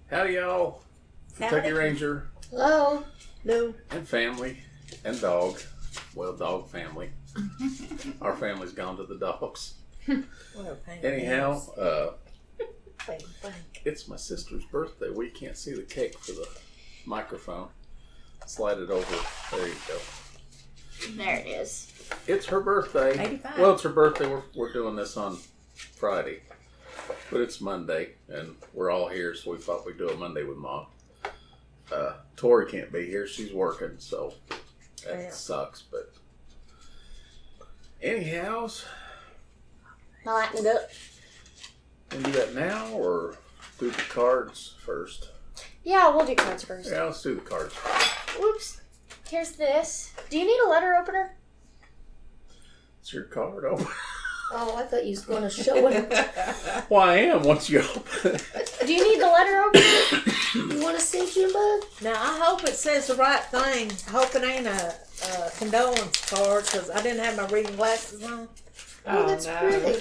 Howdy, y'all. Kentucky Ranger. Hello. No. And family. And dog. Well, dog family. Our family's gone to the dogs. Anyhow, it's my sister's birthday. We can't see the cake for the microphone. Slide it over. There you go. There it is. It's her birthday. 85. Well, it's her birthday. We're doing this on Friday. But it's Monday, and we're all here, so we thought we'd do it Monday with Mom. Tori can't be here. She's working, so that sucks. But anyhow, Lightened up. can we do that now or do the cards first? Yeah, we'll do cards first. Yeah, let's do the cards. Whoops. Here's this. Do you need a letter opener? It's your card open. Oh, I thought you was going to show it. Well, I am once you open it. Do you need the letter opener? You want to see, Jimbo? Now, I hope it says the right thing. I hope it ain't a condolence card, because I didn't have my reading glasses on. Oh, that's pretty.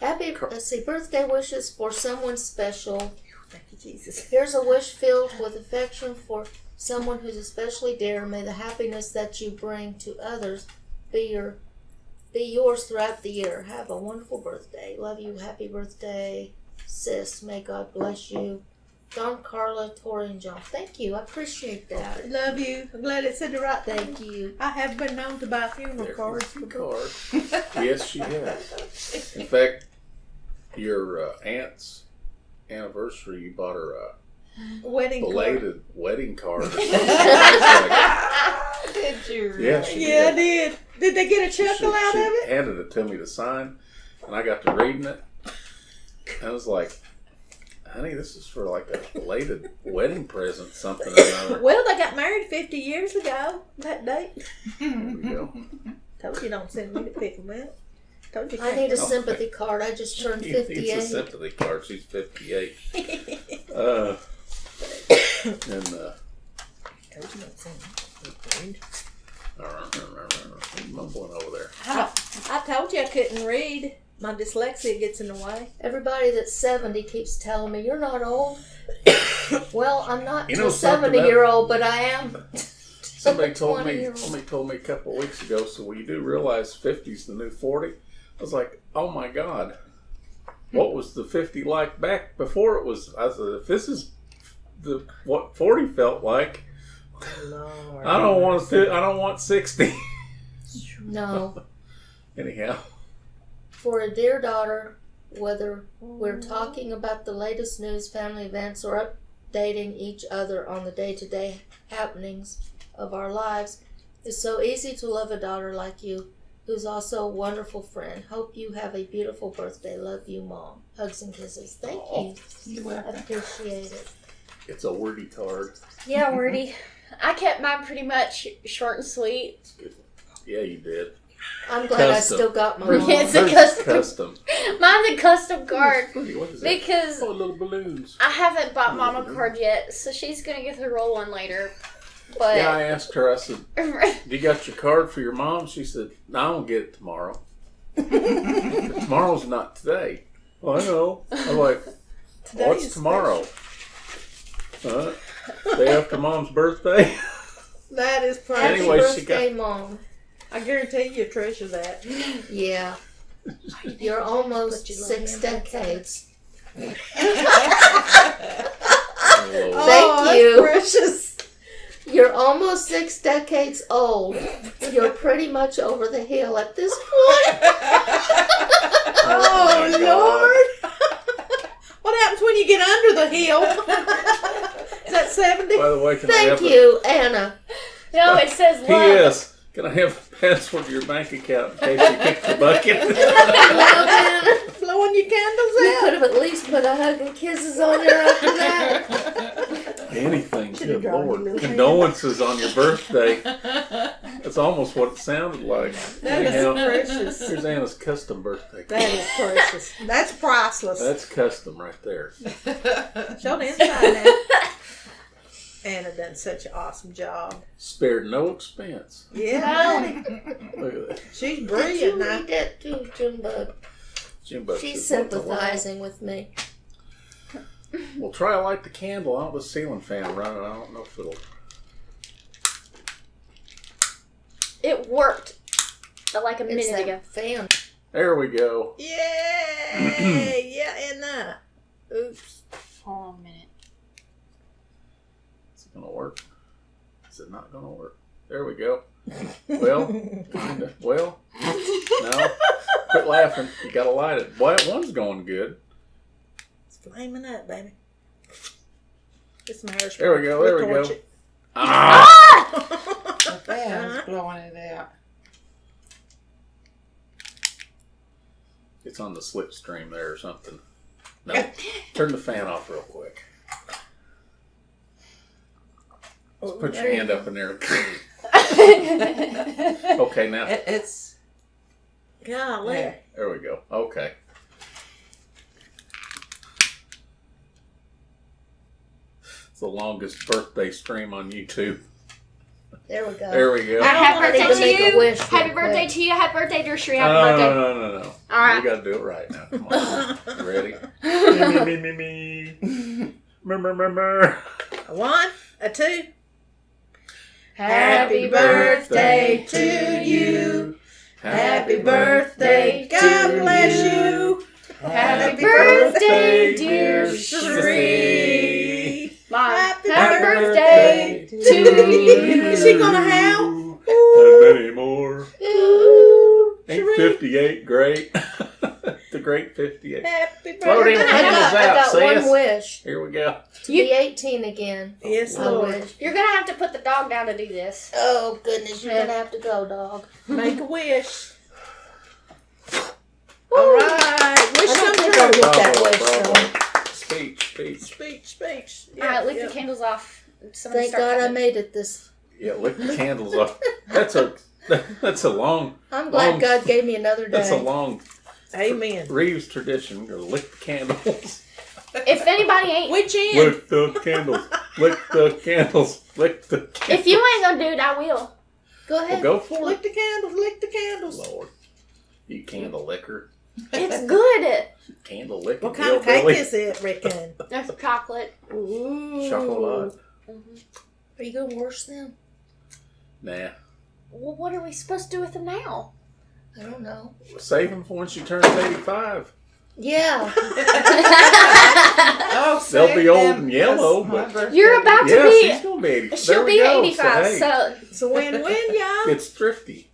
Let's see, birthday wishes for someone special. Thank you, Jesus. Here's a wish filled with affection for someone who's especially dear. May the happiness that you bring to others be yours throughout the year. Have a wonderful birthday. Love you. Happy birthday, sis. May God bless you. Don, Carla, Tori, and John. Thank you. I appreciate that. Love you. I'm glad it said the right thing. Thank you. I have been known to buy funeral cards. There's the card. Yes, she has. In fact, your aunt's anniversary, you bought her a Wedding belated wedding card. Or something. Did you? Yeah, she Yeah, I did. did. Did they get a chuckle out She of it? handed it to me to sign, and I got to reading it. I was like, honey, this is for like a belated wedding present, something or another. Well, they got married 50 years ago, that date. There we go. Told you don't send me to pick them up. Told you I need a Oh, sympathy card. I just turned She needs a 58. sympathy card. She's 58. And Told you don't send me. mumbling over there. I told you I couldn't read. My dyslexia gets in the way. Everybody that's 70 keeps telling me, you're not old. Well, I'm not You a know something 70-year-old, but I am. Somebody told me 20-year-old. a couple of weeks ago. So well, you do realize 50's the new 40. I was like, oh my God, what was the 50 like back before it was? I said, if this is what 40 felt like, Lord. I don't want 60. No. Anyhow, For a dear daughter, whether we're talking about the latest news, family events, or updating each other on the day-to-day happenings of our lives, it's so easy to love a daughter like you, who's also a wonderful friend. Hope you have a beautiful birthday. Love you, Mom. Hugs and kisses. Thank you. I appreciate it. it's a wordy card. Yeah, wordy. I kept mine pretty much short and sweet. It's good. Yeah, you did. I'm glad I Custom. still got my Yeah, mom. it's a Hers is custom. custom. Mine's a custom card It's pretty. What is that? because Oh, little balloons. I haven't bought Mom a card yet, so she's gonna get the roll one later. But Yeah, I asked her. I said, "You got your card for your mom?" She said, "No, I won't get it tomorrow. Tomorrow's not today." Well, I know. I'm like, Today "What's is tomorrow?" Day after Mom's birthday. That is Happy precious. Anyway, she birthday, Mom. I guarantee you treasure that. Yeah. You're almost Put your 6 little hand decades. Hello. Thank you. Precious. You're almost 6 decades old. You're pretty much over the hill at this point. Oh, my God. Lord. What happens when you get under the hill? Is that 70? By the way, can I Thank have you, Anna. no, it says love. P.S. Can I have a password to your bank account in case you kick the bucket? Well, Anna, Blowing your candles you out? could have at least put a hug and kisses on her after that. Anything, Should've good drawn your Lord. little hand. Condolences on your birthday. That's almost what it sounded like. That is Anyhow, precious. here's Anna's custom birthday That card. is precious. That's priceless. That's custom right there. Show the inside now. Anna done such an awesome job. Spared no expense. Yeah, Look at that. she's Did you brilliant now. read that too, Junebug? Jim Buck She's says, "What's a sympathizing with me. light?" Well, try to light the candle out with the ceiling fan running. I don't know if it'll. It worked like a It's minute that ago. fan. There we go. Yay! Yeah, and oops. Hold on a minute. Is it gonna work? Is it not gonna work? There we go. Well, kinda. Well, no. Quit laughing. You gotta light it. Boy, that one's going good. It's flaming up, baby. It's my hairspray. There we go. There we We'll go. torch it. Ah! The fan's blowing it out. It's on the slipstream there or something. No. Turn the fan off real quick. Just put your hand up in there. Okay, now. It's Golly. there. There we go. Okay. It's the longest birthday stream on YouTube. There we go. There we go. Happy I need to birthday make to a you. wish Happy real birthday quick. to you. Happy birthday, dear Cherie. Happy No, birthday. no. All right. We gotta do it right now. Come on. You ready? Me. Mer. A 1, a 2. Happy birthday to you. Happy birthday. God bless you. Happy birthday, dear Cherie. Mom. Happy Happy birthday birthday to you. Is she gonna howl? And many more. Ooh, Ain't Cherie. 58 great? The great 58. Happy Float birthday. him. I got Candles out, one sis. wish. Here we go. To be 18 again. Yes, I Lord. wish. You're gonna have to put the dog down to do this. Oh, goodness. You're going to have to go, dog. Make a wish. All right. Wish I don't come think I'll true. get that wish, Bravo. though. Speech. All right, lick Yeah. the candles off. Somebody Thank start God I cutting. made it this. Yeah, lick the candles off. That's a long. I'm glad Long- God gave me another day. That's a long Amen. Reeves tradition. Go lick the candles. If anybody ain't, Which end? Lick the candles. Lick the candles. Lick the candles. if you ain't gonna do it, I will. Go Well, ahead. go for Lick it. the candles. Lick the candles. Lord. You candle licker. It's good. Candle licker. What kind of cake hillbilly. is it, Rickon? That's chocolate. Ooh. Chocolate. Are you going to wash them? Nah. Well, what are we supposed to do with them now? I don't know. Save them for when she turns 85. Yeah. Oh, They'll save be old them, and yellow, 'cause my but- birthday- You're about to Yeah, be. she's going to be 85. She'll There we be go. 85. hey, So It's a win-win, y'all. it's thrifty.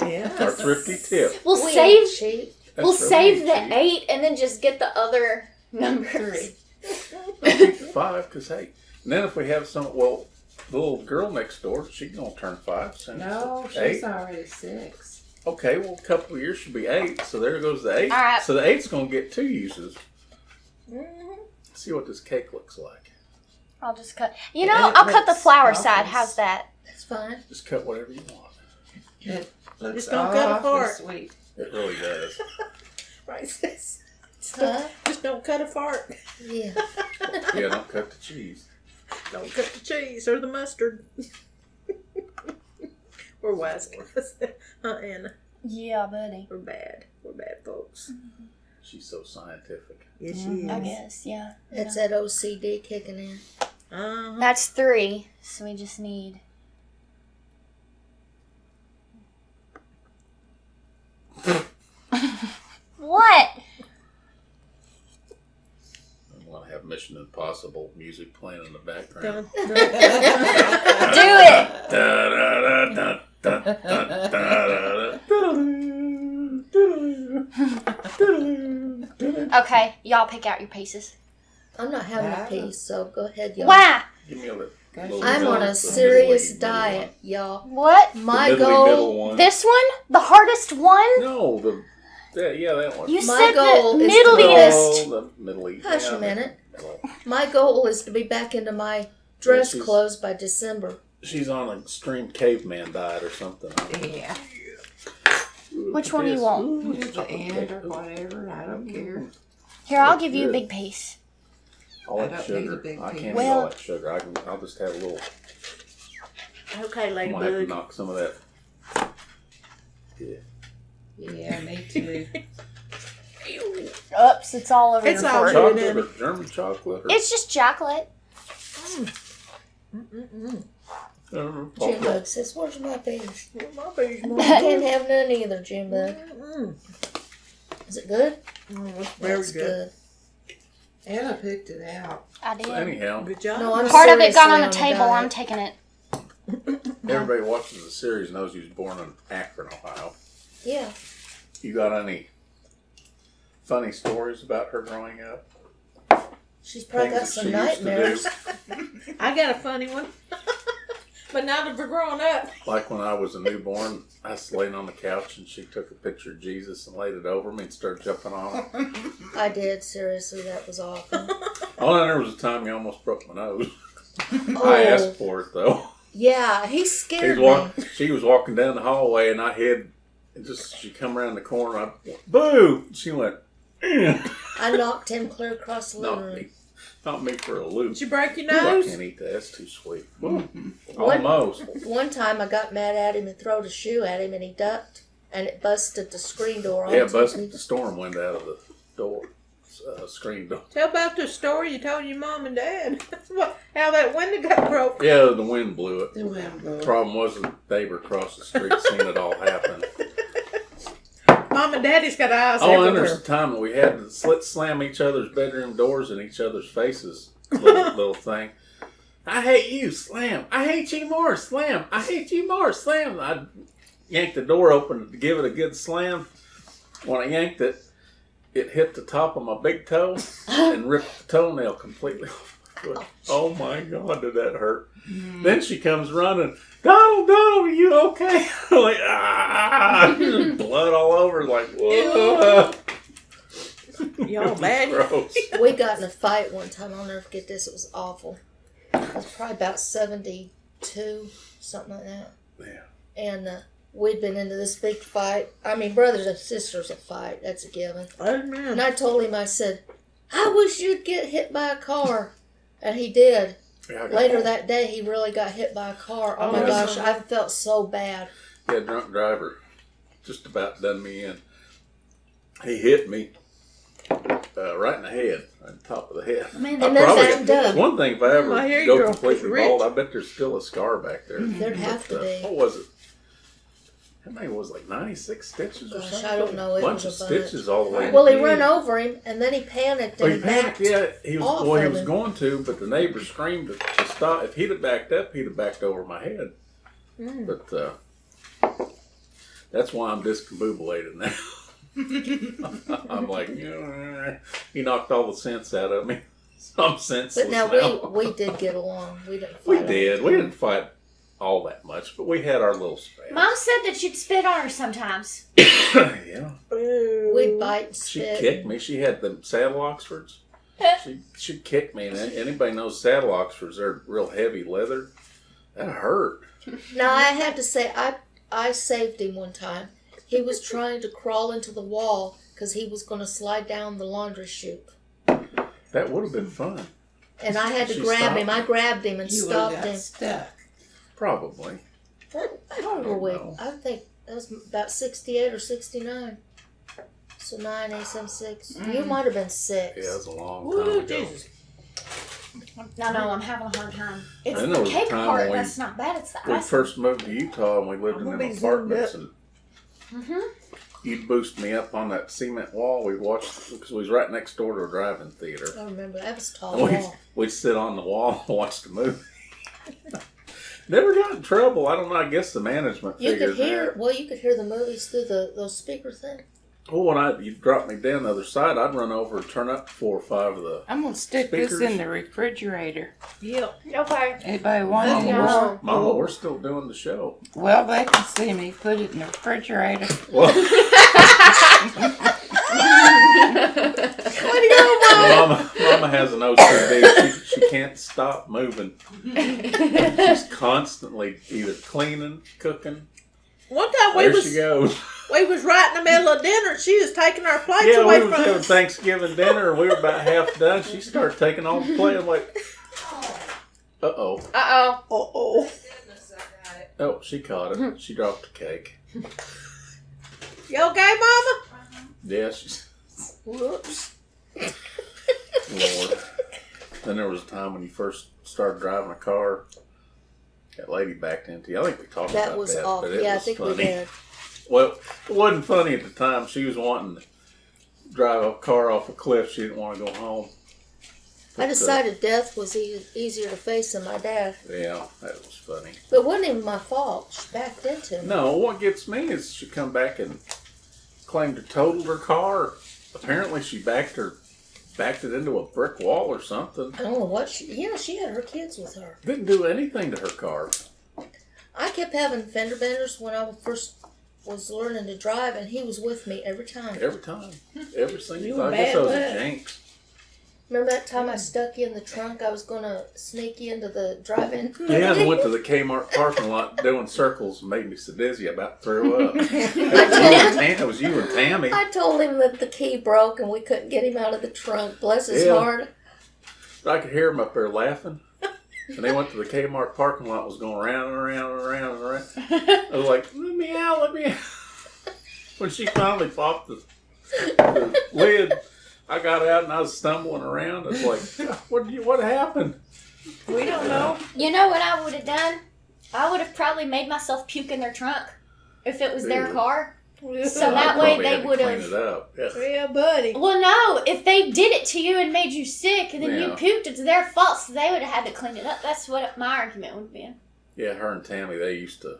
Yeah. Our thrifty tip. we'll We save. ain't cheap. That's We'll really save the cheap. 8 and then just get the other numbers. 3. Keep the 5, because, hey. And then if we have some, well, the little girl next door, she's going to turn 5 soon. No, she's 8. already 6. Okay, well, a couple of years she'll be 8, so there goes the 8. All right. So the 8's going to get 2 uses. Mhm. Let's see what this cake looks like. I'll just cut. You know, It I'll cut the looks flower awful. side. How's that? That's fine. Just cut whatever you want. It looks Just don't cut awfully apart. sweet. It really does. Right, sis. Huh? Just don't cut a fart. Yeah. Yeah, don't cut the cheese. Don't cut the cheese or the mustard. We're wise guys. Anna. Yeah, buddy. We're bad. We're bad folks. She's so scientific. Yes, she Mhm. is. I guess. Yeah. It's that OCD kicking in. Uh-huh. That's 3. So we just need. What? I want to have Mission Impossible music playing in the background. Dun, dun. Do it. Okay, y'all pick out your pieces. I'm not having a Yeah. piece, so go ahead, y'all. Why? Give me a little. I'm on a middle serious one. diet, y'all. What? My The middle goal. one. This one? The hardest one? No, that one. You My said goal the is to middliest. No, the middle east. Hush yeah, a minute. middle. My goal is to be back into my dress she's- clothes by December. She's on an extreme caveman diet or something. Yeah. Ooh, Which one do you this. want? Ooh, Do it's the chocolate end cake. or whatever. I don't care. Here, I'll Looks give you a good. big piece. All I that don't need sugar. a big I piece. can't eat Well- all that sugar. I'll just have a little. Okay, I might have to ladybug. knock some of that. Yeah. Yeah, me too. cups. It's all over It's the all floor. good. Chocolate or German chocolate? Or, It's just chocolate. Jim Bug says, "Where's my beans? My bees more I can't have none either, Jim Bug. Is it good? It's very That's good. Anna picked it out. I did. So anyhow, Good job. No, I'm Part of it got seriously on the on the table. diet. I'm taking it. everybody watching the series knows you was born in Akron, Ohio. Yeah. You got any funny stories about her growing up? She's probably got Things that some she used to nightmares. do? I got a funny one. But not for growing up. Like when I was a newborn, I was laying on the couch and she took a picture of Jesus and laid it over me and started jumping on it. I did, seriously, that was awful. Oh, and there was a time you almost broke my nose. Oh, I asked for it though. yeah, he He scared was me. she was walking down the hallway and I hid. And just she come around the corner. I boo. She went. I knocked him clear across the living Not room. me. Not me for a loop. Did you break your Ooh, I nose? can't eat that. That's too sweet. What? Almost. One time I got mad at him and throwed a shoe at him and he ducked and it busted the screen door Yeah, onto busted me. the storm wind out of the door. Screen door. Tell about the story you told your mom and dad. How that window got broke. Yeah, the wind blew it. The wind blew. Problem was the neighbor across the street seen it all happen. Mom and daddy's got eyes Oh, and there's everywhere. a time that we had to slam each other's bedroom doors in each other's faces. Little thing. I hate you, slam. I hate you more, slam. I hate you more, slam. I yanked the door open to give it a good slam. When I yanked it, it hit the top of my big toe and ripped the toenail completely off my foot. Oh my God, did that hurt. Then she comes running. Donald, are you okay? I'm like, ah, blood all over. Like, whoa. Y'all bad. Gross. We got in a fight one time. I'll never forget this. It was awful. It was probably about 72, something like that. Yeah. And we'd been into this big fight. I mean, brothers and sisters a fight. That's a given. And Amen. I told him, I said, I wish you'd get hit by a car. And he did. Yeah, Later that day, he really got hit by a car. Oh, my that's gosh, I felt so bad. Yeah, drunk driver just about done me in. He hit me right in the head, right on top of the head. Man, And then Doug. One thing, if I ever I hear you, go girl. completely Rich. bald, I bet there's still a scar back there. There'd have to be. What was it? How many was it, like 96 stitches or Gosh, something? I don't know. It Bunch was of a bunch. stitches all the way. Well, he in. ran over him, and then he panicked, and Well, he panicked. Yeah, he was. off Well, he of was him. going to, but the neighbor screamed to stop. If he'd have backed up, he'd have backed over my head. But that's why I'm discombobulated now. I'm like, he knocked all the sense out of me. So I'm senseless But now now. we did get along. We didn't fight. We all did. the We time. didn't fight all that much, but we had our little spat. Mom said that you'd spit on her sometimes. Yeah. We'd bite and She spit. kicked me. She had the saddle Oxfords. She'd kick me. And anybody knows saddle Oxfords, they're real heavy leather. That hurt. Now I have to say, I saved him one time. He was trying to crawl into the wall because he was going to slide down the laundry chute, That would have been fun. and I had to She grab stopped him. I grabbed him and You would have stopped got him. stuck. Probably. How old were we? know. I think that was about 68 or 69. So 9, 8, 7, 6. You might have been 6. Yeah, it was a long time Woo, ago. Jesus. No, I'm having a hard time. It's And the there was a cake time part when we- that's not bad. It's the We ice. first moved to Utah and we lived I'm in gonna them be zoomed apartments, up. and you'd boost me up on that cement wall. We'd watch because we was right next door to a drive-in theater. I remember that was a tall And wall. we'd sit on the wall and watch the movie. Never got in trouble. I don't know. I guess the management You figured could hear. that. Well, you could hear the movies through those speaker things. Well, when you dropped me down the other side, I'd run over and turn up 4 or 5 of the. I'm gonna stick Speakers. this in the refrigerator. Yep. Okay. Anybody want Mama, it? No. Mama, we're still doing the show. Well, they can see me. Put it in the refrigerator. Well, Mama has an OCD. She can't stop moving. She's constantly either cleaning, cooking. One time There she goes. we was right in the middle of dinner and she was taking our plates Yeah, away we was from having us. Thanksgiving dinner and we were about half done. She started taking all the plate. I'm like, uh-oh. Uh-oh. Uh-oh. Oh, she caught it. She dropped the cake. You okay, Mama? Yeah, she's... Whoops. Lord. Then there was a time when you first started driving a car. That lady backed into you. I think we talked about that. That was awful. But it Yeah, I was think funny. we did. Well, it wasn't funny at the time. She was wanting to drive a car off a cliff. She didn't want to go home. I decided death was easier to face than my dad. Yeah, that was funny. But it wasn't even my fault. She backed into me. No, what gets me is she come back and claimed to totaled her car. Apparently, she backed it into a brick wall or something. I don't know what she had her kids with her. Didn't do anything to her car. I kept having fender benders when I first was learning to drive, and he was with me every time. Every time. Every single You time. I bad guess I was luck. a jinx. Remember that time I stuck you in the trunk? I was going to sneak you into the drive-in. Yeah, and went to the Kmart parking lot doing circles and made me so dizzy I about threw up. It was you and Tammy. I told him that the key broke and we couldn't get him out of the trunk. Bless his Yeah. heart. I could hear him up there laughing. And they went to the Kmart parking lot, was going round and around and around and around. I was like, let me out. When she finally popped the lid, I got out and I was stumbling around. I was like, what happened? We don't know. You know what I would have done? I would have probably made myself puke in their trunk if it was their Ew. car. So I that way probably they had to would clean have. it up. Yeah. Yeah, buddy. Well, no, if they did it to you and made you sick and then you Yeah. puked, it's their fault, so they would have had to clean it up. That's what my argument would have been. Yeah, her and Tammy, they used to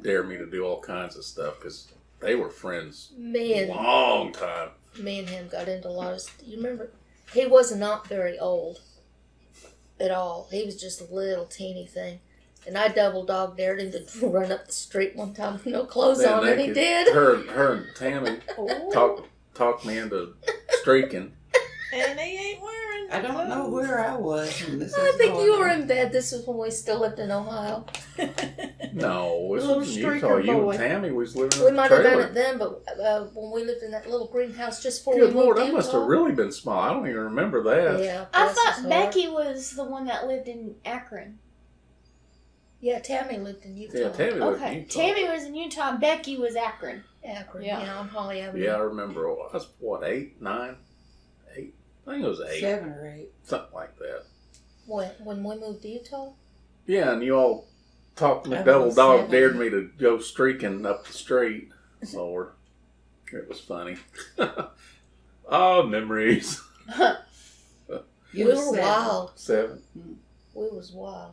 dare me to do all kinds of stuff because they were friends Me a and long time. him got into a lot of stuff. You remember? He was not very old at all. He was just a little teeny thing. And I double dog dared him to run up the street one time with no clothes That on, and he naked- did. Her and Tammy Oh, talked me into streaking. and he ain't wearing. I don't know where I was when this I was think going you were on. in bed. This was when we still lived in Ohio. No, this Little was in Utah. streaker You boy. and Tammy was living We in a might have done trailer. it then, but when we lived in that little greenhouse just before Good we Lord, moved that must Utah. have really been small. I don't even remember that. Yeah, I bless his thought heart. Becky was the one that lived in Akron. Yeah, Tammy lived in Utah. Yeah, Tammy lived in Okay, Utah. Tammy was in Utah and Becky was Akron. Akron. Yeah. Yeah, on Holly Avenue. Yeah, I remember. I was, 8, 9, 8? I think it was 8. 7 or 8. Something like that. When we moved to Utah? Yeah, and you all talked me, I double was dog 7. dared me to go streaking up the street. Lord, it was funny. Oh, memories. You We was were 7. wild. 7. We was wild.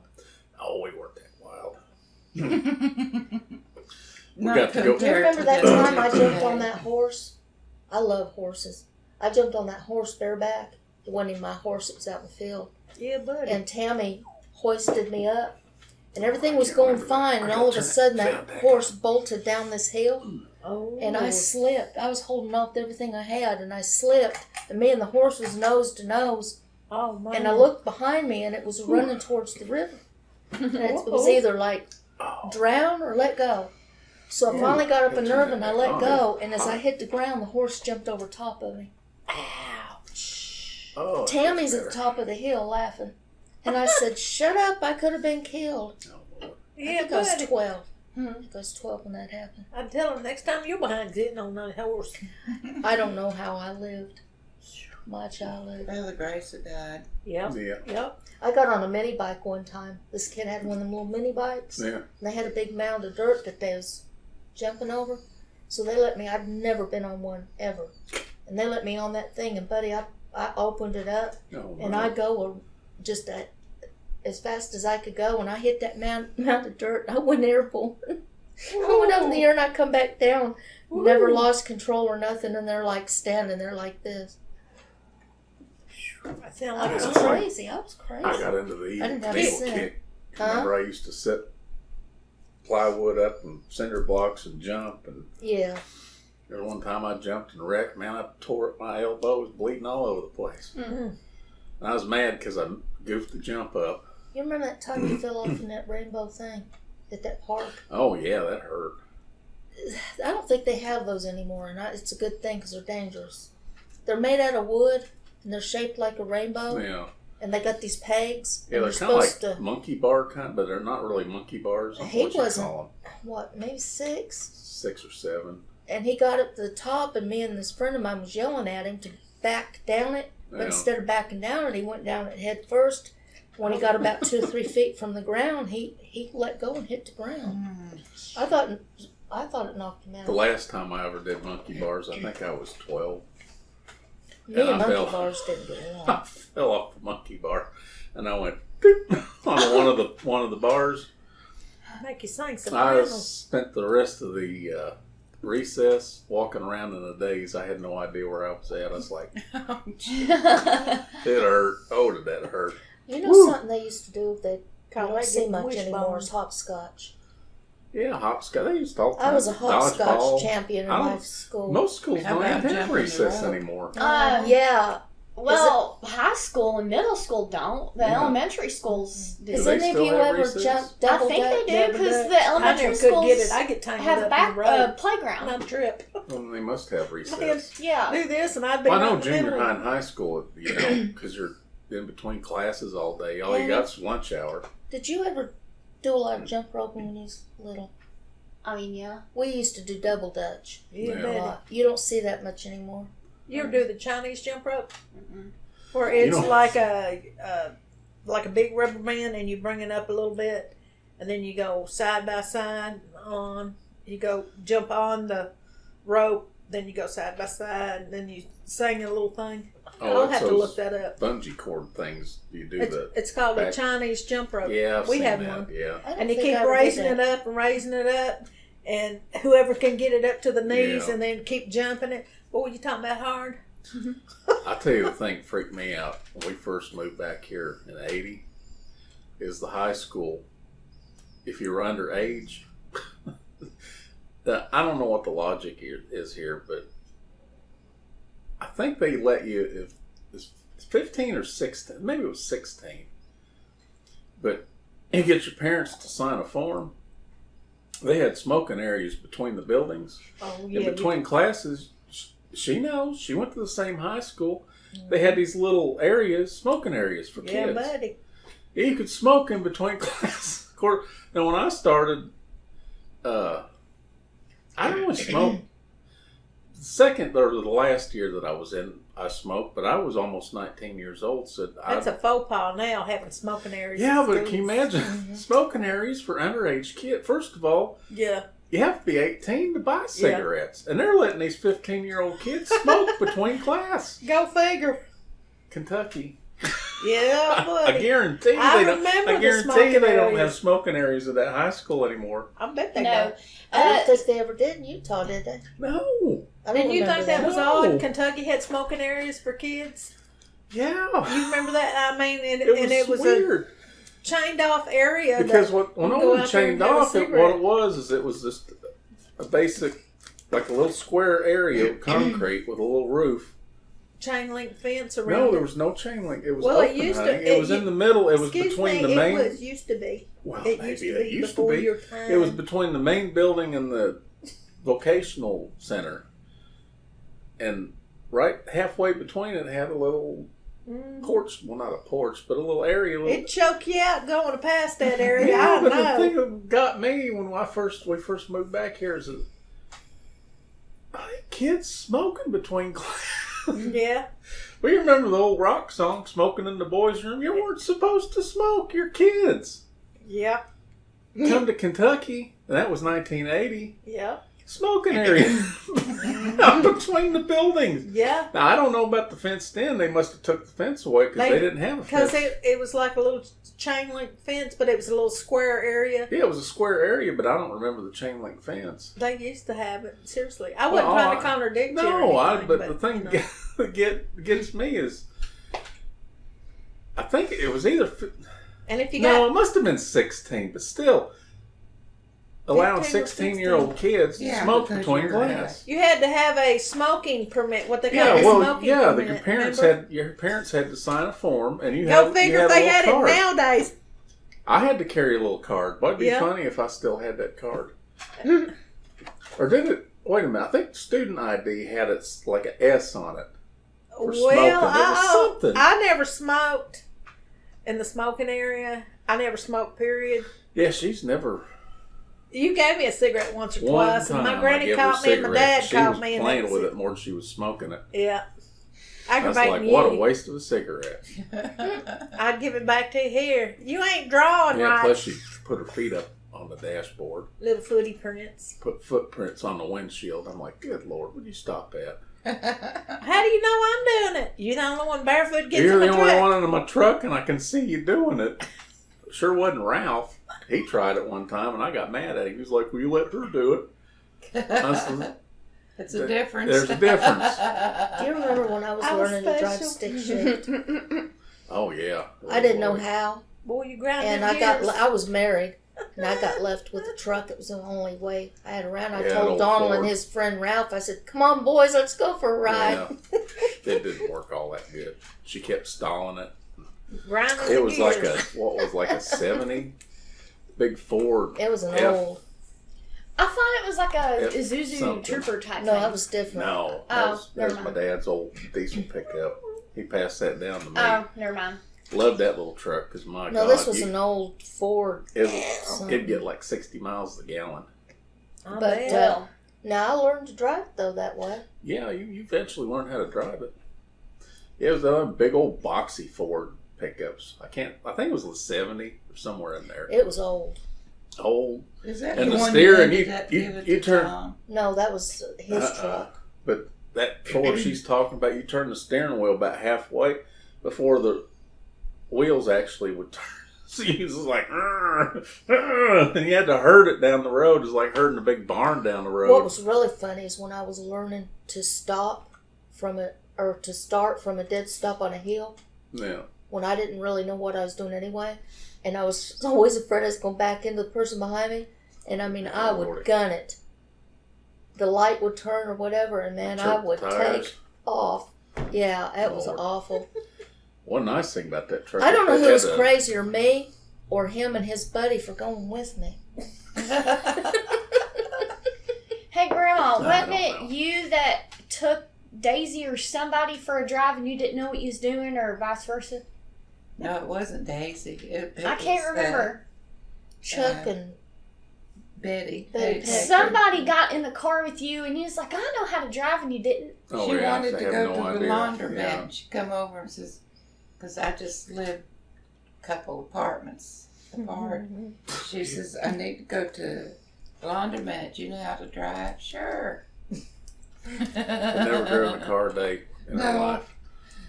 Oh, we weren't that wild. Not got to go- Do you compared remember to that the time I other jumped on day. that horse? I love horses. I jumped on that horse bareback. It wasn't even my horse, it was out in the field. Yeah, buddy. And Tammy hoisted me up. And everything was can't going remember that. fine, and I all of got a sudden found that that. horse bolted down this hill. Oh. And I slipped. I was holding off everything I had, and I slipped. And me and the horse was nose to nose. Oh, man. And I looked behind me, and it was running towards the river. And it was either like Oh, drown or let go. So I finally got up a nerve and I let go. And as I hit the ground, the horse jumped over top of me. Ouch. oh, Tammy's at the that's top of the hill laughing. And I said, shut up, I could have been killed. better. Oh, Lord. I Yeah, think I was buddy. 12. I think I was 12 when that happened. I'd tell him next time you're behind sitting on that horse. I don't know how I lived my childhood. By the grace of God. Yep. Yeah. Yep. I got on a mini bike one time. This kid had one of them little mini bikes. Yeah. And they had a big mound of dirt that they was jumping over. So they let me, I'd never been on one ever. And they let me on that thing. And buddy, I opened it up. Oh, And no. I go just as fast as I could go. And I hit that mound of dirt. And I went airborne. I went up in the air and I come back down. Never lost control or nothing. And they're like standing there like this. I sound I like was a crazy. I was crazy. I got into the I didn't have a needle cent. kick. Huh? Remember, I used to set plywood up and cinder blocks and jump. And Yeah. there was one time I jumped and wrecked. Man, I tore up my elbow. It was bleeding all over the place. Mm-hmm. And I was mad because I goofed the jump up. You remember that time you fell off in that rainbow thing at that park? Oh, yeah, that hurt. I don't think they have those anymore, and it's a good thing because they're dangerous. They're made out of wood, and they're shaped like a rainbow, Yeah. and they got these pegs. Yeah, and they're you're kind of like supposed monkey bar kind, but they're not really monkey bars. He What you wasn't. call what, maybe 6? 6 or 7. And he got up to the top, and me and this friend of mine was yelling at him to back down it. But Yeah. instead of backing down it, he went down it head first. When he got about 2 or 3 feet from the ground, he let go and hit the ground. I thought it knocked him out. The last time I ever did monkey bars, I think I was 12. Me and I monkey fell. bars didn't get I along. fell off the monkey bar, and I went doop, on one of the bars. Make you sing some I final. spent the rest of the recess walking around in a daze. I had no idea where I was at. I was like, it hurt. Oh, did that hurt? You know Woo. something they used to do that you Call don't it see getting much wishbone. anymore is hopscotch. Yeah, hopscotch. They used to all the time. I was a hopscotch Dodgeball. champion in I my don't- school. Most schools How don't about even have jumping the recess rope? anymore. Yeah. Well, high school and middle school don't. The Yeah. elementary schools do. Has they any of still you have ever recess? jumped I double think dutch? they do because the I elementary never could schools get it. I get tangled have up back in the road. playground. And I'd trip. Well, they must have recess. Yeah. Do this, and I'd be Well, I right know in the junior middle. high and high school, because you're in between classes all day. All you got's lunch hour. Did you ever do a lot of jump roping when you was little? I mean, yeah. We used to do double dutch You Yeah. a bet. lot. You don't see that much anymore. You ever do the Chinese jump rope? Mm-mm. Where it's know- like a big rubber band, and you bring it up a little bit, and then you go side by side on. You go jump on the rope, then you go side by side, and then you sing a little thing. I'll it's have to those look that up. bungee cord things. You do It's called a back- Chinese jump rope. Yeah, I've we seen have that. one. Yeah. I don't And you think keep I ever did raising that. it up and raising it up, and whoever can get it up to the knees Yeah. and then keep jumping it. What were you talking about, hard? I tell you, the thing that freaked me out when we first moved back here in '80 is the high school. If you were underage, I don't know what the logic is here, but I think they let you if it's 15 or 16, maybe it was 16, but you get your parents to sign a form. They had smoking areas between the buildings. Oh In between classes, she knows. She went to the same high school. They had these little areas, smoking areas for yeah, kids. buddy. Yeah, you could smoke in between classes. Of course, now when I started, I only smoked. The second or the last year that I was in, I smoked, but I was almost 19 years old. So That's a faux pas now, having smoking areas. yeah, in but schools. can you imagine smoking areas for underage kids? First of all, Yeah. you have to be 18 to buy cigarettes. And they're letting these 15-year-old kids smoke between class. Go figure. Kentucky. Yeah, I buddy. guarantee I they don't. remember I the guarantee smoking they don't have areas. smoking areas at that high school anymore. I bet they No. do. I don't think they ever did in Utah, did they? No. I don't Did you remember think that was No. odd? Kentucky had smoking areas for kids. Yeah. You remember that? I mean, and It was a weird chained off area. because that when you I go was out there and chained have a off, cigarette. what it was just a basic, like a little square area of concrete with a little roof. chain link fence around. No, there it. was no chain link. It was Well, it open, used to- honey. It was in the middle. It was Excuse between me, the main. It was used to be. Well, It maybe used to it be used to before be. your time. It was between the main building and the vocational center. And right halfway between it had a little porch. Well, not a porch, but a little area. It'd choke you out going past that area. Yeah, I but know. the thing that got me when we first moved back here is that kids smoking between classes. Yeah. Well, you remember the old rock song, "Smoking in the Boys' Room"? You weren't supposed to smoke. You're kids. Yeah. Come to Kentucky, and that was 1980. Yeah. Smoking area between the buildings. Yeah. Now, I don't know about the fenced in. They must have took the fence away because they didn't have a Because fence. it was like a little chain link fence, but it was a little square area. Yeah, it was a square area, but I don't remember the chain link fence. They used to have it. Seriously. I wasn't Well, trying to contradict you. No, or anything, but the thing you know. that gets me is, I think it was either. And if you No, got it must have been 16, but still, allowing 15 or 16-year-old kids to Yeah, smoke because between you're class. you had to have a smoking permit, what they call Yeah, a well, smoking yeah. permit. Your parents had to sign a form, and you Go had figure you if had a they had little card. it nowadays. I had to carry a little card. But it'd be Yeah. funny if I still had that card. Or did it? Wait a minute. I think student ID had it like an S on it. For smoking. There was something. I never smoked in the smoking area. I never smoked, period. Yeah, she's never. You gave me a cigarette once or One twice, time and my I granny gave her a caught me, and my cigarette. dad She caught was me, and playing that with was it more than she was smoking it. Yeah. I was like, aggravating what a you. waste of a cigarette. I'd give it back to you here. You ain't drawing Yeah, right. plus she put her feet up on the dashboard, Little footy prints. put footprints on the windshield. I'm like, good Lord, would you stop that? How do you know I'm doing it? You're the only one barefoot gets You're in the the only truck. one in my truck, and I can see you doing it. Sure wasn't Ralph. He tried it one time, and I got mad at him. He was like, will you let her do it? I said, It's a difference. There's a difference. Do you remember when I was I was learning to drive special. stick shift? Oh, yeah. I didn't know how, Boy, you ground and them I gears. was married, and I got left with the truck. It was the only way I had around. I Yeah, told old Donald Ford. and his friend Ralph, I said, "Come on, boys, let's go for a ride." Yeah. It didn't work all that good. She kept stalling it. Grinding It the was like gears. a 70 big Ford. It was an F- old. I thought it was like a It's Isuzu something. Trooper type No, thing. that was different. No, Oh, that's never my mind. dad's old diesel pickup. He passed that down to me. Oh, never mind. Loved that little truck because my No, God, this was an old Ford. it'd get like 60 miles a gallon. I But, bet. Well, Now I learned to drive it, though, that way. Yeah, you eventually learn how to drive it. Yeah, it was a big old boxy Ford pickups. I think it was a 70 or somewhere in there. It was old. Old. Is that And the the one steering, you you- ended up you- giving you to turn- Tom? No, that was his truck. But that Ford she's talking about, you turn the steering wheel about halfway before the wheels actually would turn. So you was like, and you had to herd it down the road. It was like herding a big barn down the road. What was really funny is when I was learning to start from a dead stop on a hill, Yeah. when I didn't really know what I was doing anyway, and I was always afraid I was going to back into the person behind me, and I mean, I would Lordy. gun it. The light would turn or whatever, and man, I Chirp the would tires. take off. Yeah, it was Lord. awful. One nice thing about that truck. I don't know it who had was a- crazier, me or him and his buddy for going with me. hey, Grandma, I wasn't don't it know. you that took Daisy or somebody for a drive and you didn't know what you was doing, or vice versa? No, it wasn't Daisy. It I can't was, remember. Chuck and Betty. Betty Packer. Somebody got in the car with you and you was like, I know how to drive, and you didn't. Oh, She yeah, wanted I to have go no to the idea. laundromat. Yeah. She come over and says, because I just live a couple apartments apart. She says, I need to go to the laundromat. You know how to drive? Sure. I've never driven a car a day in her No. life.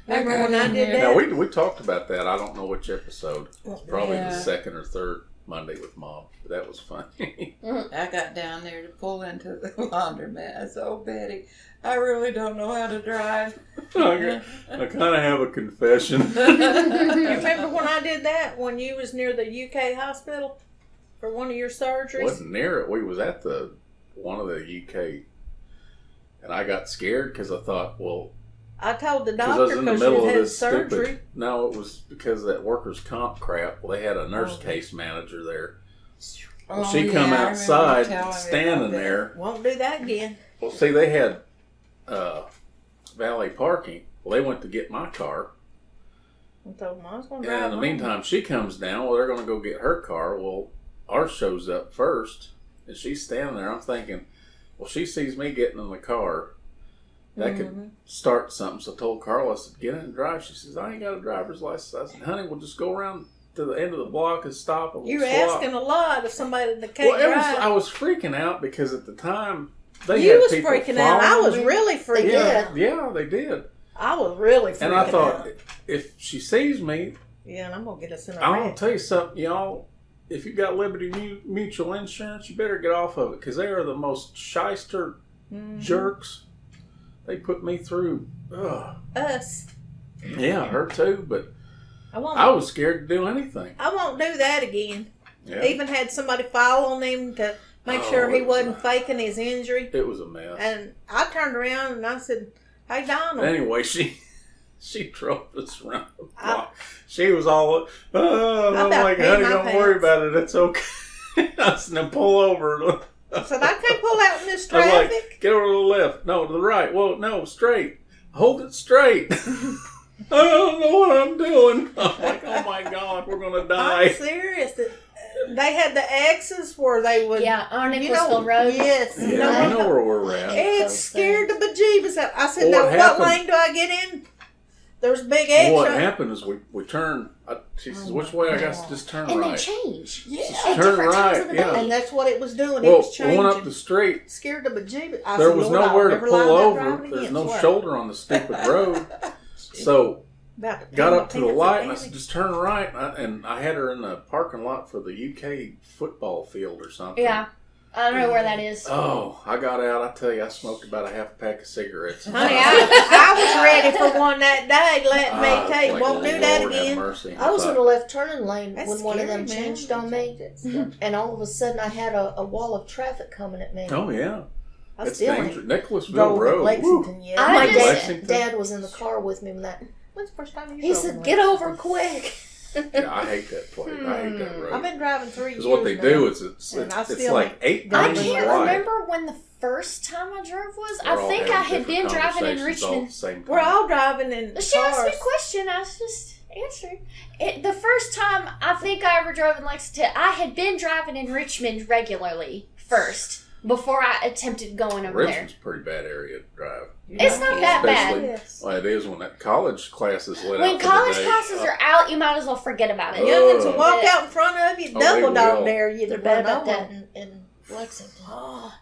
Remember when I did Now, that? we talked about that. I don't know which episode. It's probably Yeah. the second or third Monday with Mom. That was funny. I got down there to pull into the laundromat. I said, oh, Betty, I really don't know how to drive. I kind of have a confession. You remember when I did that when you was near the UK hospital for one of your surgeries? Wasn't near it. We was at one of the UK, and I got scared because I thought, well, I told the because I was doctor in the because middle you of had this surgery. stupid. No, it was because of that workers' comp crap. Well, they had a nurse Oh. case manager there. Oh, She come yeah, I remember you outside, telling me standing about that. there. Won't do that again. Well, see, they had valet parking. Well, they went to get my car. I told him I was going to And drive in the home. meantime, she comes down. Well, they're going to go get her car. Well, ours shows up first, and she's standing there. I'm thinking, well, she sees me getting in the car. That could start something. So I told Carla, I said, get in and drive. She says, I ain't got a driver's license. I said, honey, we'll just go around to the end of the block and stop. And we'll You were swap. asking a lot of somebody that can't Well, drive. I was freaking out because at the time, they You had was people freaking out. I was following me. really freaking Yeah, out. yeah, they did. I was really freaking And I thought, out. if she sees me, Yeah, and I'm going to get us in a I'm going wreck. to tell you something, y'all. If you got Liberty Mutual Insurance, you better get off of it because they are the most shyster jerks. They put me through. Ugh. Us. Yeah, her too, but I won't. I was scared to do anything. I won't do that again. Yeah, Even had somebody file on him to make Oh, sure he it was wasn't faking his injury. it was a mess. And I turned around and I said, "Hey, Donald." Anyway, she drove us around the block. She was all, I'm about like, peed honey, my don't worry pants. about it. It's okay. I said, now pull over. I said, "I can't pull out in this I was traffic." like, get over to the left. No, to the right. Well, no, straight. Hold it straight. I don't know what I'm doing. I'm like, oh my God, we're going to I'm die. serious. They had the X's where they would. Yeah, on You Nicholasville know, Road. yes. Yeah, I know where we're at. It Those scared the things. bejeebus out. I said, Well, "Now, what what happened- lane do I get in?" There's a big egg Well, what truck. happened is we turned. She says, "Which way I got to just turn And right?" they change. Yeah. Just At turn different times right. of the Yeah. day. And that's what it was doing. Well, it was we changing. went up the street. Scared the bejeebus. I There said, was Lord, I'll nowhere to never pull line that over. driving There's again, no swear. shoulder on the stupid road. So About to got pee up to my the pants light at and I Danny. said, "Just turn right." And I had her in the parking lot for the UK football field or something. Yeah. I don't know where that is. Oh, I got out. I tell you, I smoked about a half pack of cigarettes. Honey, I was ready for one that day. Let me tell you, Like, won't do that Lord have again. mercy. I was in thought, a left turning lane That's when one of them scary, man. changed on me, and all of a sudden I had a wall of traffic coming at me. Oh yeah, I it's still dangerous. ain't Nicholasville drove in Road. Lexington yet. I My just- Lexington? dad was in the car with me when that. When's the first time you He drove said, in "Get Lexington? over quick." Yeah, I hate that place. I hate that road. I've been driving 3 years Because what they now. do is it's And I it's still like 8 I lanes can't wide. remember when the first time I drove was. We're I all think I having had been different driving in conversations all at Richmond. the same We're time. all driving in She asked me cars. a question. I was just answering. The first time I think I ever drove in Lexington, I had been driving in Richmond regularly first before I attempted going over there. Richmond's a pretty bad area to drive. It's not that bad. Yes. Well, it is when that college class is let out When for college the day. classes are out, you might as well forget about it. Youngins will Ugh. walk out in front of you, Oh, double they dog will. dare you. They're to bad run about over. that in Lexington. Oh,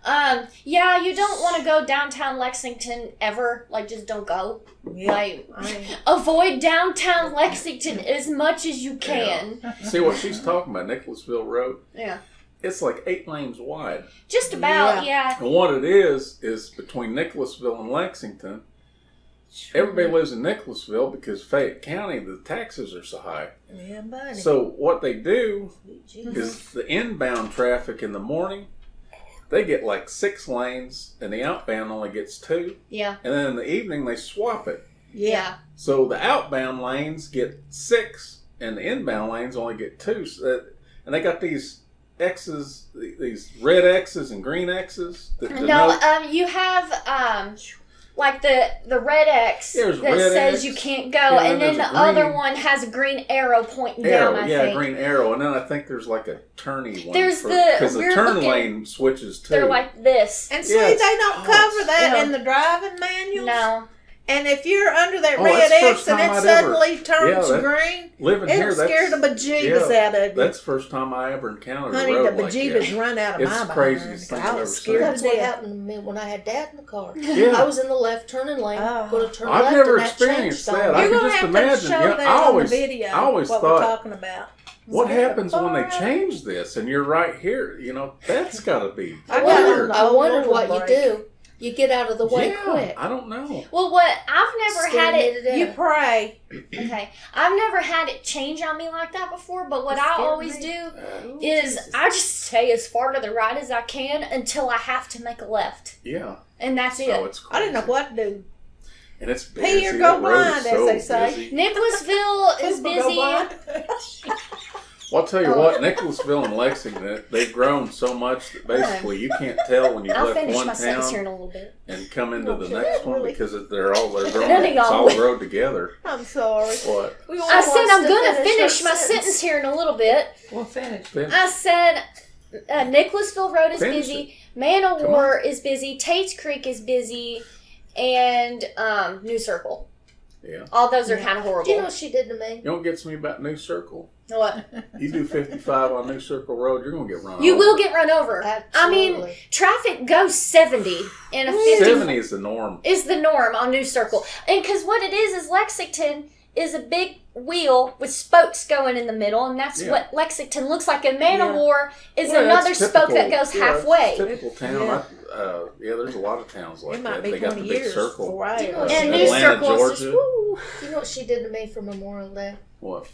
Yeah, you don't want to go downtown Lexington ever. Like, just don't go. yeah. Like, I mean, avoid downtown Lexington as much as you can. See what she's talking about, Nicholasville Road? Yeah. It's like 8 lanes wide. Just about, yeah. And what it is between Nicholasville and Lexington, everybody lives in Nicholasville because Fayette County, the taxes are so high. yeah, buddy. So what they do Jesus. is the inbound traffic in the morning, they get like 6 lanes, and the outbound only gets 2. Yeah. And then in the evening, they swap it. Yeah. So the outbound lanes get 6, and the inbound lanes only get 2. And they got these X's, these red X's and green X's. That No, denote- you have like the red X There's that red says X. you can't go, Yeah, and then there's the a other green one has a green arrow pointing arrow, down. I yeah, think green arrow, and then I think there's like a turny one. There's because the we're turn looking- lane switches too. they're like this. And see, Yeah, it's- they don't oh, cover that yeah. in the driving manuals. No, And if you're under that Oh, red that's the X first and time it I'd suddenly turns that- green, living here. it'll scare the bejeebus out of you. That's the first time I ever encountered Honey, a the road like bejeebus that. run out of It's my the behind. craziest thing I I've was ever scared seen. to That's what death. happened to me when I had Dad in the car. Yeah. I was in the left turning lane, Oh. going to turn I've left, never and that experienced changed on that. me. I You're can gonna just have imagine. to show Yeah, that I on always- the video. I always what thought, we're talking about. what happens when they Far out. change this and you're right here? You know, that's got to be I got weird. on I wondered the what you break. do. You get out of the way Yeah, quick. I don't know. well, what I've never Scared had me it. to death. You pray. Okay, I've never had it change on me like that before. But what I Scared always me. do is I just stay as far to the right as I can until I have to make a left, Yeah. and that's So it. it's I didn't know crazy. what to do. And it's Pee busy. or That go road blind, is as so they say. busy. Nicholasville is People go busy. blind. Well, I'll tell you what, Nicholasville and Lexington, they've grown so much that basically you can't tell when you've I'll left finish one my sentence here town in a little bit. and come into the Okay, next one really? because they're grown. None of It's y'all all will. grown together. I'm sorry. What? We I said wants I'm to gonna her finish my sentence. sentence here in a little bit. Well, finish. I said Nicholasville Road is Finish busy, Man o' Come War is busy, Tate's Creek is busy, and New Circle. Yeah. All those are Yeah. kind of Do you know horrible. what she did to me? You know what gets me about New Circle? What? You do 55 on New Circle Road, you're going to get run over. You will get run over. I mean, Absolutely. traffic goes 70 and a 50 70 is the norm. is the norm on New Circle. And because what it is Lexington is a big wheel with spokes going in the middle, and that's Yeah. what Lexington looks like. And Man o' Yeah. War is Well, another that's spoke that typical. goes Yeah, it's halfway. typical town. Yeah. Yeah, there's a lot of towns like It might that. be They got 20 the big years circle. before I Do you know ever- what And she New did? Atlanta, Circle is just Georgia. woo. You know what she did to me for Memorial Day? What?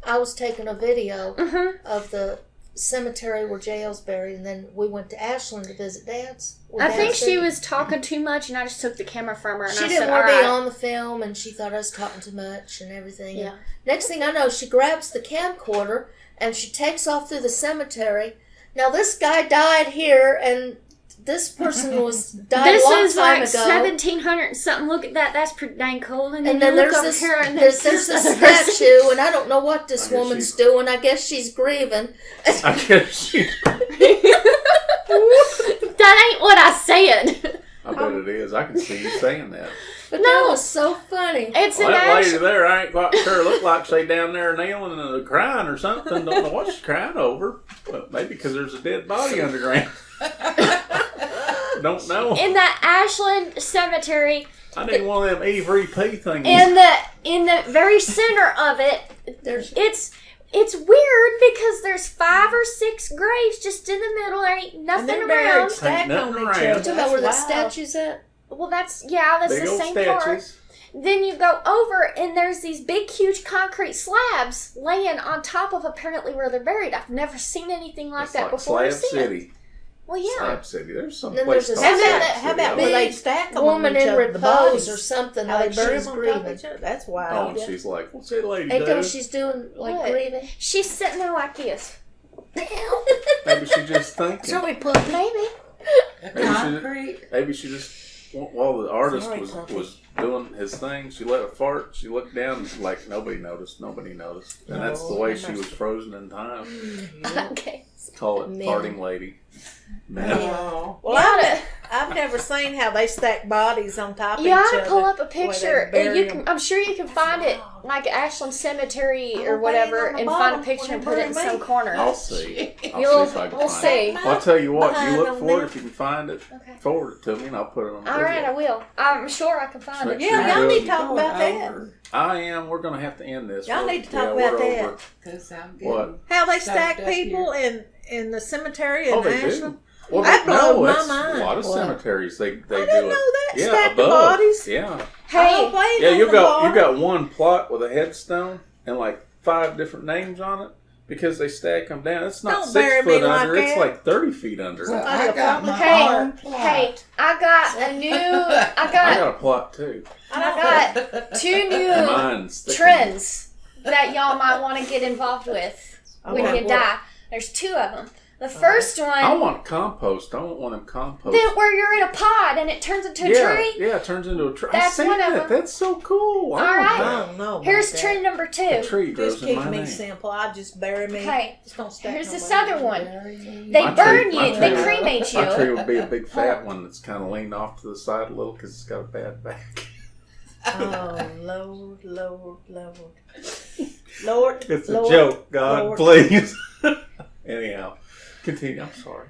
I was taking a video Mhm. of the cemetery where JL's buried, and then we went to Ashland to visit Dad's. where I Dad's think she buried. was talking too much, and I just took the camera from her. And She I didn't said, want to be "All right." on the film, and she thought I was talking too much and everything. Yeah. And next thing I know, she grabs the camcorder and she takes off through the cemetery. Now this guy died here, and this person was died This a long is time like ago. 1700 and something. Look at that. That's pretty dang cool. And then, And then you look there's over this, here, and there's this this other person. statue, and I don't know what this I guess woman's she's- doing. I guess she's grieving. I guess she. That ain't what I said. I bet it is. I can see you saying that. But that was so funny. It's Well, an that lady actual. there, I ain't quite sure. Look like she down there kneeling and crying or something. Don't know what she's crying over. But maybe because there's a dead body underground. Don't know. In the Ashland Cemetery, I need one of them EVP things. in the very center of it, it's weird because there's 5 or 6 graves just in the middle. There ain't And nothing they're around. buried stacked nothing on each around. other. You talking about where the That's wild. statue's at? Well, that's Big the old same part. statues. Then you go over and there's these big, huge concrete slabs laying on top of apparently where they're buried. I've never seen anything like It's that like before. or Slab seen it. City. Well, yeah. Slab City. There's some Then place there's a called How Slab about, Slab how City. about I where don't- they stack them Woman on each in other, the repose bodies? or something, How they like bury she's them on top of grieving. each other? That's Oh, wild. and she's like, what's that lady Ain't that do? what she's doing, like What? grieving? She's sitting there like this. Maybe she just thinking. Sorry, puppy. Maybe. Concrete. Maybe she just, while the artist Sorry, was puppy. doing his thing, she let a fart. She looked down like nobody noticed. Nobody noticed. And that's the way she was frozen in time. Okay. Call it Men. farting lady. Man. Oh. Well, Yeah. I've never seen how they stack bodies on top of each You ought other. to pull up a the way they picture. bury You 'em. can, I'm sure you can find it, wild. like Ashland Cemetery Oh, or whatever, laying on the and find bottom a picture when and they put it in bury some me. corner. I'll see. I'll You'll- see if I can we'll find see. it. Well, I'll tell you what. Behind You look them for there. it if you can find it. Okay. Forward it to me, and I'll put it on the All video. right, I will. I'm sure I can find Make it. sure Yeah, you y'all do need it. to talk about that. I am. We're going to have to end this. Y'all We're- need to talk yeah, about we're that. over it. Because I'm What? getting How they stuffed stack up people here. in the cemetery in Oh, they Ashland. do. Well, That no, blows my that's mind. a lot of What? cemeteries. They do I it. didn't know that. Yeah, Stack the above. bodies. Yeah. Hey, Yeah, you got one plot with a headstone and like 5 different names on it because they stack them down. It's not Don't bury 6 me foot like under. It's that. like 30 feet under. Well, Somebody I got my Hey, own plot. hey, I got a new. I I got got a plot too. I got 2 And new mine's sticking. trends that y'all might want to get involved with when Okay. you die. There's 2 of them. The first I one, want compost. I want one of them compost. that where you're in a pod and it turns into a yeah, tree. yeah, it turns into a tree. That's I've seen one of that. them. That's so cool. I All want right. that. I don't know. about Here's that. trend number 2. A tree grows Just in keep my me name. simple. I just bury me. Okay, Just don't stack here's this nobody. other one. Bury me. They My burn tree- my you. They tree- cremate My tree you. would be a big fat one that's kind of leaned off to the side a little because it's got a bad back. Oh, Lord, Lord, Lord. Lord, It's a Lord, joke, God, Lord. please. Anyhow, continue. I'm sorry.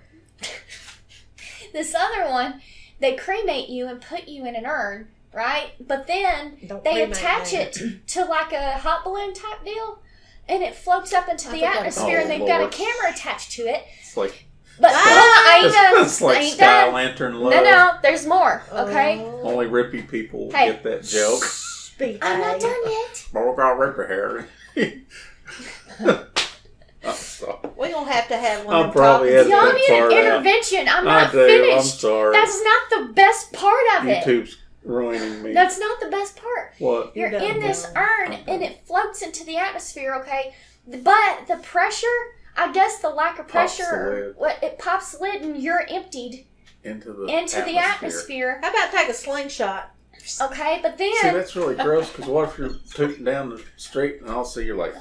This other one, they cremate you and put you in an urn, right? But then Don't they cremate attach me. it to like a hot balloon type deal, and it floats up into I the think I- atmosphere, Oh, and they've got a Lord. camera attached to it. It's like But hold on, I ain't done. it's like I ain't Sky done. Lantern Love. No, there's more. Okay, Oh, Only rippy people will Hey. get that joke. speak I'm not out. done yet. Oh, got rippy hair. I'm sorry. We're going to have one I'll of them probably talking- edit Y'all that need an part out. intervention. I'm I not do. I'm finished. sorry. That's not the best part of it. YouTube's ruining me. That's not the best part. What? You're You're in done. this urn and it floats into the atmosphere, okay? But the pressure, I guess the lack of Pops the pressure, lid. what it pops the lid and you're emptied Into the atmosphere. How about take a slingshot? Okay, but See, then that's really gross because what if you're tooting down the street and all of a sudden you're like,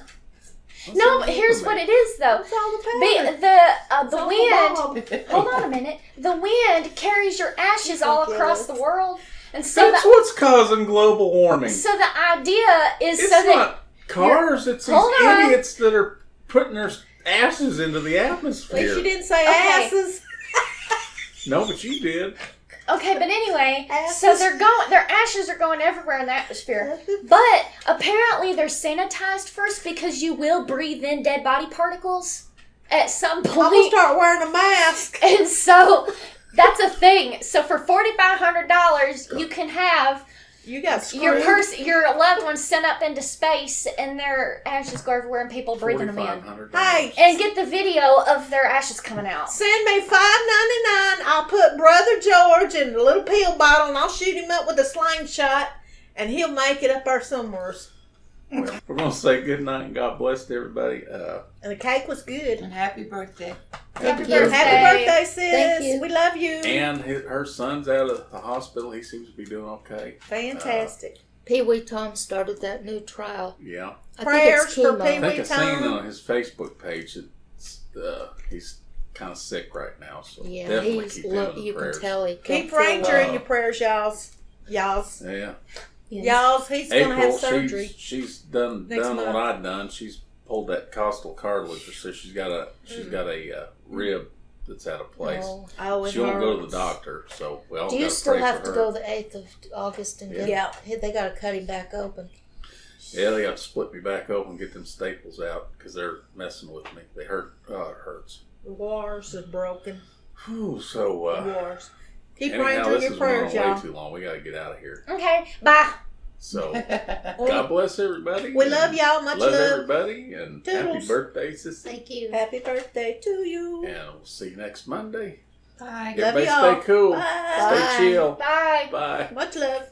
no, but here's what it is though. It's all the powder. The wind. Hold on a minute. The wind carries your ashes all across the world, and so That's what's causing global warming. so the idea is It's so that not cars, it's these Hold on. idiots that are putting their ashes into the At least you atmosphere. didn't say Okay. asses. No, but you did. okay, but anyway, Ashes. so their ashes are going everywhere in the atmosphere. But apparently they're sanitized first because you will breathe in dead body particles at some I'm going to point. start wearing a mask. And so that's a thing. So for $4,500, you can have You got screwed. your loved ones sent up into space and their ashes go everywhere and people breathing them in. $4,500. Hey, And get the video of their ashes coming out. send me $5.99. I'll put Brother George in a little pill bottle and I'll shoot him up with a slingshot and he'll make it up there somewhere. Well, we're going to say good night and God bless everybody. And the cake was good. And happy birthday. Happy you. birthday. Happy birthday, sis. Thank you. We love you. And her son's out of the hospital. He seems to be doing okay. Fantastic. Pee Wee Tom started that new trial. Yeah. I Prayers think it's for chemo. Pee I think Wee I've seen Tom. on his Facebook page that he's kind of sick right now, so Yeah, definitely he's keep him in the you can prayers. tell he Keep don't feel Ranger well. in your prayers, y'alls. Y'all's. Yeah. Y'all's. He's gonna have surgery. She's done Next what month. I'd done. She's pulled that costal cartilage, so she's got a rib that's out of place. Oh, it She won't go to hurts. the doctor, so we all Do you gotta still pray have for to her. go the 8th of August and get? Yeah. They got to cut him back open. Yeah, they got to split me back open and get them staples out because they're messing with me. They hurt. Oh, it hurts. The wires is broken. Whew, so, The wires. Keep anyhow, Ranger in this your has went on prayers, way y'all. too long. We got to get out of here. Okay, bye. So, God bless everybody. We and love y'all. Much love love. everybody, and happy Toodles. birthday, Sissy. Thank you. Happy birthday to you. And we'll see you next Monday. Bye. Love Everybody y'all. stay cool. Bye. Stay chill. Bye. Bye. Much love.